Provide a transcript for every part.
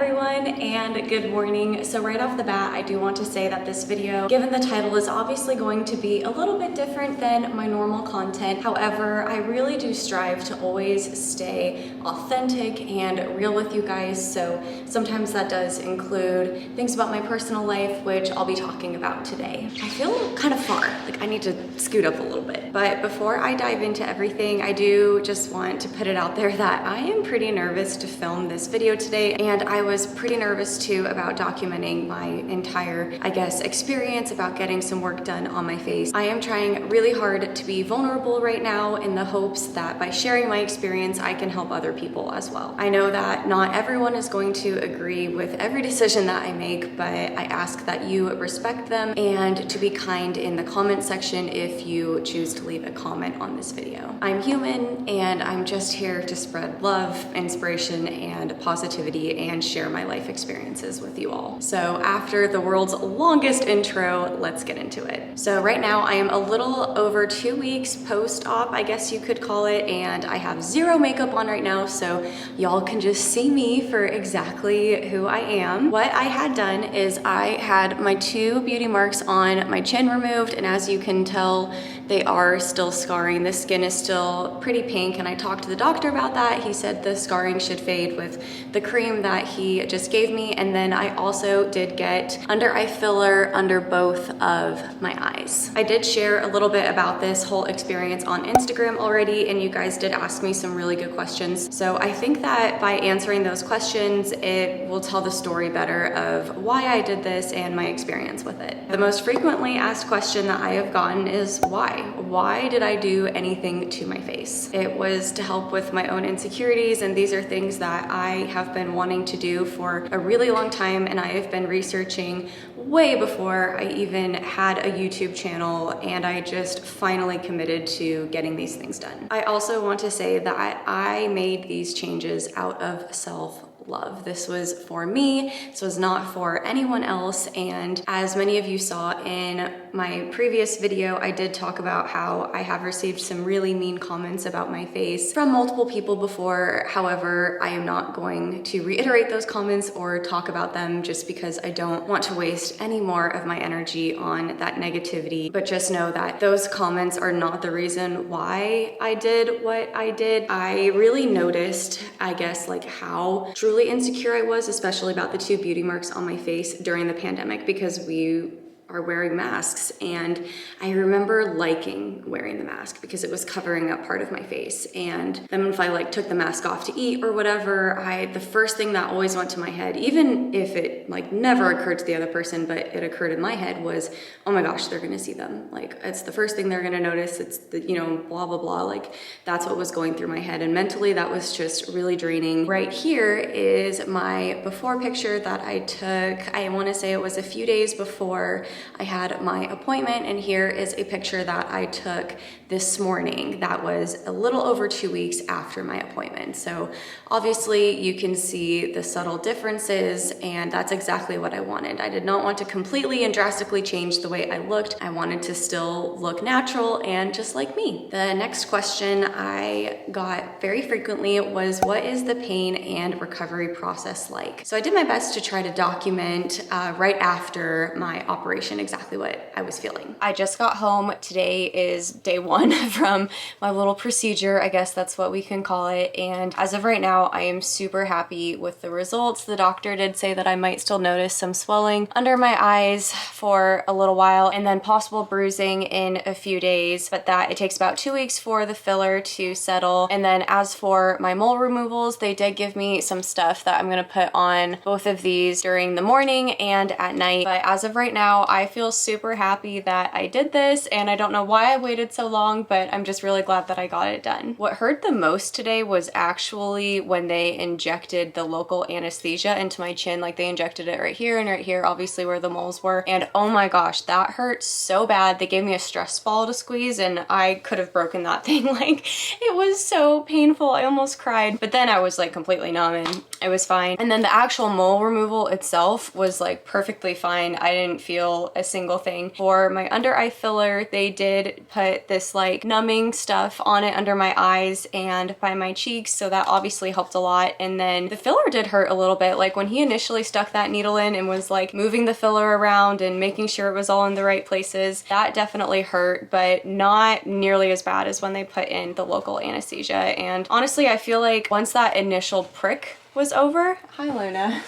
everyone and good morning. So right off the bat, I do want to say that this video, given the title, is obviously going to be a little bit different than my normal content. However, I really do strive to always stay authentic and real with you guys. So sometimes that does include things about my personal life, which I'll be talking about today. I feel kind of far, like I need to scoot up a little bit. But before I dive into everything, I do just want to put it out there that I am pretty nervous to film this video today, and I was pretty nervous too about documenting my entire, I guess, experience about getting some work done on my face. I am trying really hard to be vulnerable right now in the hopes that by sharing my experience, I can help other people as well. I know that not everyone is going to agree with every decision that I make, but I ask that you respect them and to be kind in the comment section if you choose to leave a comment on this video. I'm human and I'm just here to spread love, inspiration, and positivity and share my life experiences with you all. So after the world's longest intro, let's get into it. So right now I am a little over 2 weeks post-op, I guess you could call it, and I have zero makeup on right now, so y'all can just see me for exactly who I am. What I had done is I had my 2 beauty marks on my chin removed, and as you can tell, they are still scarring. The skin is still pretty pink, and I talked to the doctor about that. He said the scarring should fade with the cream that he just gave me, and then I also did get under eye filler under both of my eyes. I did share a little bit about this whole experience on Instagram already, and you guys did ask me some really good questions. So I think that by answering those questions, it will tell the story better of why I did this and my experience with it. The most frequently asked question that I have gotten is why? Why did I do anything to my face? It was to help with my own insecurities, and these are things that I have been wanting to do for a really long time, and I have been researching way before I even had a YouTube channel, and I just finally committed to getting these things done. I also want to say that I made these changes out of self-love. This was for me. This was not for anyone else. And as many of you saw in my previous video, I did talk about how I have received some really mean comments about my face from multiple people before. However, I am not going to reiterate those comments or talk about them just because I don't want to waste any more of my energy on that negativity. But just know that those comments are not the reason why I did what I did. I really noticed, I guess, like how truly insecure I was, especially about the 2 beauty marks on my face during the pandemic, because we are wearing masks, and I remember liking wearing the mask because it was covering up part of my face. And then if I like took the mask off to eat or whatever, the first thing that always went to my head, even if it like never occurred to the other person, but it occurred in my head, was, oh my gosh, they're gonna see them. Like, it's the first thing they're gonna notice. It's the, you know, blah, blah, blah. Like, that's what was going through my head. And mentally, that was just really draining. Right here is my before picture that I took. I wanna say it was a few days before I had my appointment, and here is a picture that I took this morning that was a little over 2 weeks after my appointment. So obviously you can see the subtle differences, and that's exactly what I wanted. I did not want to completely and drastically change the way I looked. I wanted to still look natural and just like me. The next question I got very frequently was, what is the pain and recovery process like? So I did my best to try to document right after my operation exactly what I was feeling. I just got home. Today is day 1 from my little procedure. I guess that's what we can call it. And as of right now, I am super happy with the results. The doctor did say that I might still notice some swelling under my eyes for a little while, and then possible bruising in a few days, but that it takes about 2 weeks for the filler to settle. And then as for my mole removals, they did give me some stuff that I'm gonna put on both of these during the morning and at night. But as of right now, I feel super happy that I did this, and I don't know why I waited so long, but I'm just really glad that I got it done. What hurt the most today was actually when they injected the local anesthesia into my chin. Like, they injected it right here and right here, obviously where the moles were, and oh my gosh, that hurt so bad. They gave me a stress ball to squeeze, and I could have broken that thing. Like, it was so painful. I almost cried, but then I was like completely numb and it was fine. And then the actual mole removal itself was like perfectly fine. I didn't feel feel a single thing. For my under eye filler, they did put this like numbing stuff on it under my eyes and by my cheeks, so that obviously helped a lot. And then the filler did hurt a little bit. Like when he initially stuck that needle in and was like moving the filler around and making sure it was all in the right places, that definitely hurt, but not nearly as bad as when they put in the local anesthesia. And honestly, I feel like once that initial prick was over, hi Luna,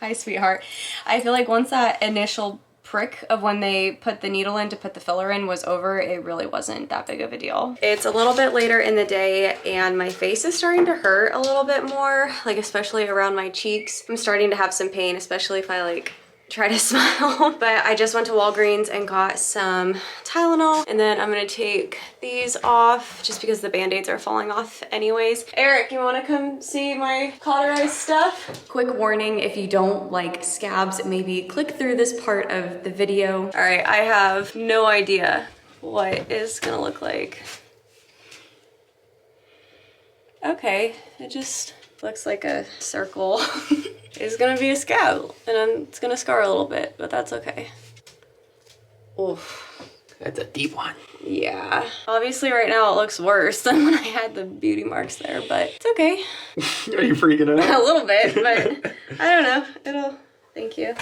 hi sweetheart, I feel like once that initial prick of when they put the needle in to put the filler in was over, it really wasn't that big of a deal. It's a little bit later in the day and my face is starting to hurt a little bit more, like especially around my cheeks. I'm starting to have some pain, especially if I like try to smile. But I just went to Walgreens and got some Tylenol, and then I'm gonna take these off just because the band-aids are falling off anyways. Eric, you wanna come see my cauterized stuff? Quick warning, if you don't like scabs, maybe click through this part of the video. All right, I have no idea what it's gonna look like. Okay, it just looks like a circle. It's gonna be a scab and it's gonna scar a little bit, but that's okay. Oof. That's a deep one. Yeah. Obviously right now it looks worse than when I had the beauty marks there, but it's okay. Are you freaking out? A little bit, but I don't know. Thank you.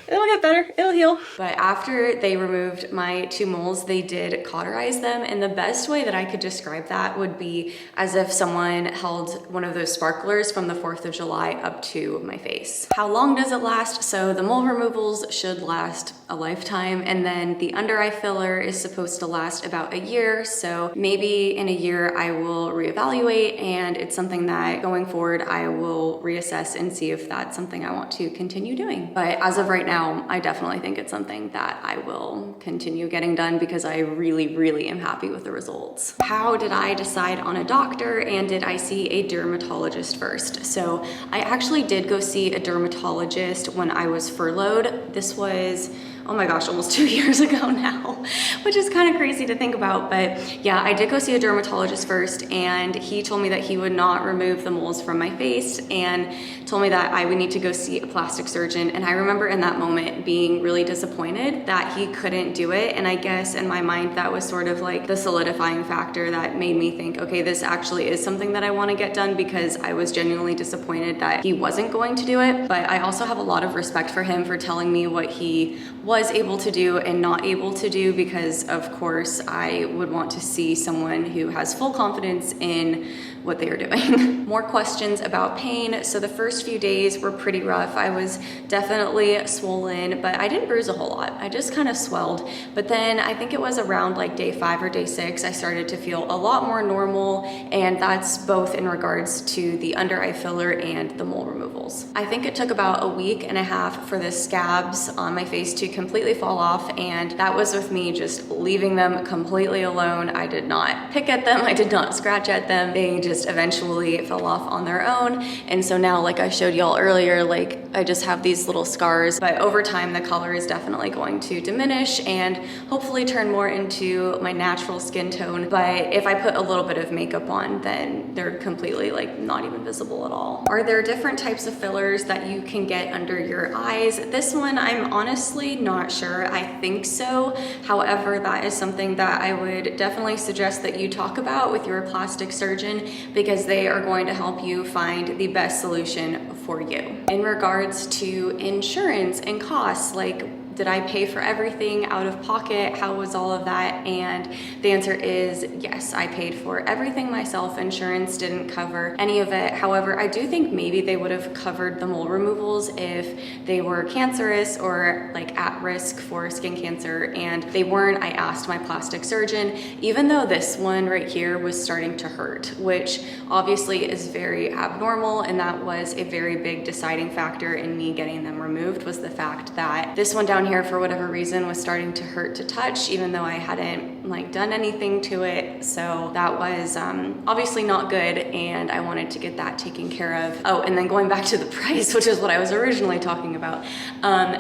It'll get better, it'll heal. But after they removed my 2 moles, they did cauterize them, and the best way that I could describe that would be as if someone held one of those sparklers from the 4th of July up to my face. How long does it last? So the mole removals should last a lifetime, and then the under eye filler is supposed to last about a year, so maybe in a year I will reevaluate, and it's something that going forward I will reassess and see if that's something I want to continue doing. But as of right now, I definitely think it's something that I will continue getting done because I really am happy with the results. How did I decide on a doctor, and did I see a dermatologist first? So I actually did go see a dermatologist when I was furloughed. This was, oh my gosh, almost 2 years ago now, which is kind of crazy to think about. But yeah, I did go see a dermatologist first, and he told me that he would not remove the moles from my face and told me that I would need to go see a plastic surgeon. And I remember in that moment being really disappointed that he couldn't do it. And I guess in my mind, that was sort of like the solidifying factor that made me think, okay, this actually is something that I want to get done, because I was genuinely disappointed that he wasn't going to do it. But I also have a lot of respect for him for telling me what he was able to do and not able to do, because of course I would want to see someone who has full confidence in what they are doing. More questions about pain. So the first few days were pretty rough. I was definitely swollen, but I didn't bruise a whole lot. I just kind of swelled. But then I think it was around like day 5 or day 6, I started to feel a lot more normal, and that's both in regards to the under eye filler and the mole removals. I think it took about a week and a half for the scabs on my face to completely fall off, and that was with me just leaving them completely alone. I did not pick at them, I did not scratch at them. They just eventually fell off on their own. And so now, like I showed y'all earlier, like I just have these little scars, but over time the color is definitely going to diminish and hopefully turn more into my natural skin tone. But if I put a little bit of makeup on, then they're completely like not even visible at all. Are there different types of fillers that you can get under your eyes? This one, I'm honestly not sure. I think so. However, that is something that I would definitely suggest that you talk about with your plastic surgeon, because they are going to help you find the best solution for you. In regards to insurance and costs, like, did I pay for everything out of pocket? How was all of that? And the answer is yes, I paid for everything myself. Insurance didn't cover any of it. However, I do think maybe they would have covered the mole removals if they were cancerous or like at risk for skin cancer, and they weren't. I asked my plastic surgeon, even though this one right here was starting to hurt, which obviously is very abnormal, and that was a very big deciding factor in me getting them removed, was the fact that this one down here for whatever reason was starting to hurt to touch, even though I hadn't like done anything to it. So that was obviously not good, and I wanted to get that taken care of. Oh, and then going back to the price, which is what I was originally talking about.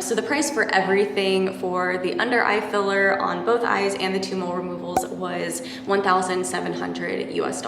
So the price for everything for the under eye filler on both eyes and the 2 mole removals was $1,700 US.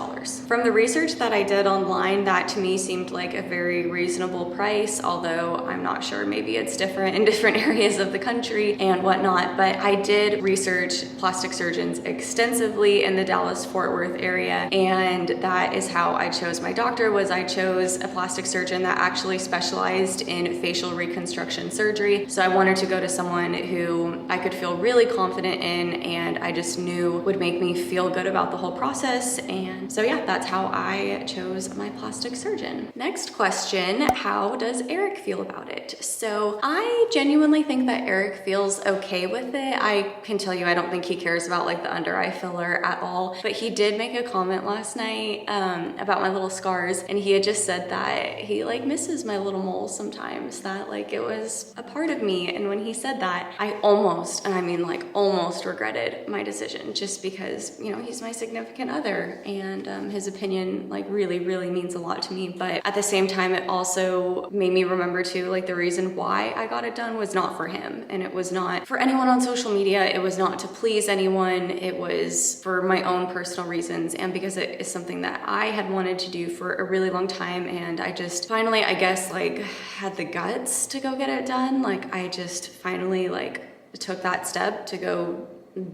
From the research that I did online, that to me seemed like a very reasonable price, although I'm not sure, maybe it's different in different areas of the country and whatnot. But I did research plastic surgeons extensively in the Dallas-Fort Worth area, and that is how I chose my doctor. I chose a plastic surgeon that actually specialized in facial reconstruction surgery. So I wanted to go to someone who I could feel really confident in, and I just knew would make me feel good about the whole process. And so yeah, that's how I chose my plastic surgeon. Next question, how does Eric feel about it? So I genuinely think that Eric feels okay with it. I can tell you, I don't think he cares about like the under eye filler at all, but he did make a comment last night about my little scars, and he had just said that he like misses my little moles sometimes, that like it was a part of me. And when he said that, I almost, and I mean like almost, regretted my decision, just because, you know, he's my significant other, and his opinion like really means a lot to me. But at the same time, it also made me remember too, like the reason why I got it done was not for him, and it was not for anyone on social media. It was not to please anyone. It was for my own personal reasons, and because it is something that I had wanted to do for a really long time, and I just finally, I guess, like had the guts to go get it done. Like I just finally like took that step to go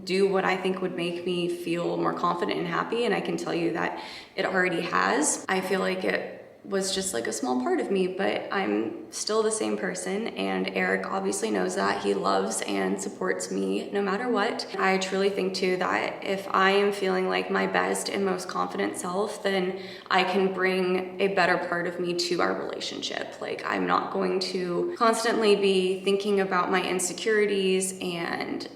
do what I think would make me feel more confident and happy, and I can tell you that it already has. I feel like it was just like a small part of me, but I'm still the same person, and Eric obviously knows that. He loves and supports me no matter what. I truly think too that if I am feeling like my best and most confident self, then I can bring a better part of me to our relationship. Like I'm not going to constantly be thinking about my insecurities and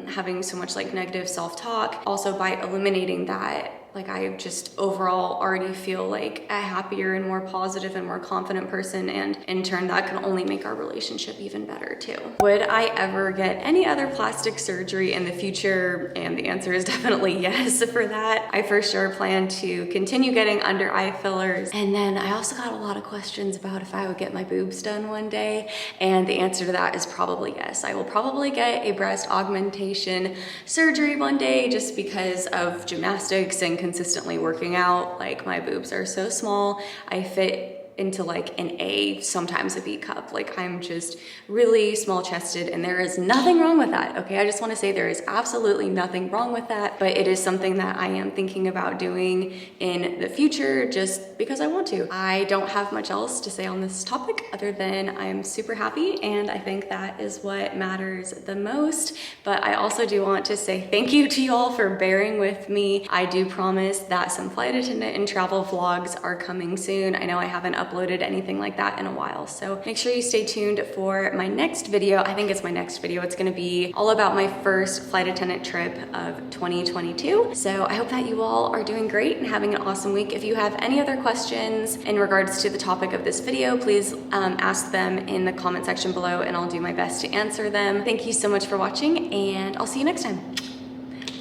having so much like negative self-talk. Also, by eliminating that, like I just overall already feel like a happier and more positive and more confident person, and in turn that can only make our relationship even better too. Would I ever get any other plastic surgery in the future? And the answer is definitely yes for that. I for sure plan to continue getting under eye fillers. And then I also got a lot of questions about if I would get my boobs done one day, and the answer to that is probably yes. I will probably get a breast augmentation surgery one day, just because of gymnastics and consistently working out. Like my boobs are so small, I fit into like an A, sometimes a B cup. Like I'm just really small chested, and there is nothing wrong with that. Okay, I just want to say there is absolutely nothing wrong with that, but it is something that I am thinking about doing in the future just because I want to. I don't have much else to say on this topic other than I'm super happy, and I think that is what matters the most. But I also do want to say thank you to you all for bearing with me. I do promise that some flight attendant and travel vlogs are coming soon. I know I haven't uploaded anything like that in a while, so make sure you stay tuned for my next video. I think it's my next video. It's gonna be all about my first flight attendant trip of 2022. So I hope that you all are doing great and having an awesome week. If you have any other questions in regards to the topic of this video, please ask them in the comment section below, and I'll do my best to answer them. Thank you so much for watching, and I'll see you next time.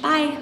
Bye.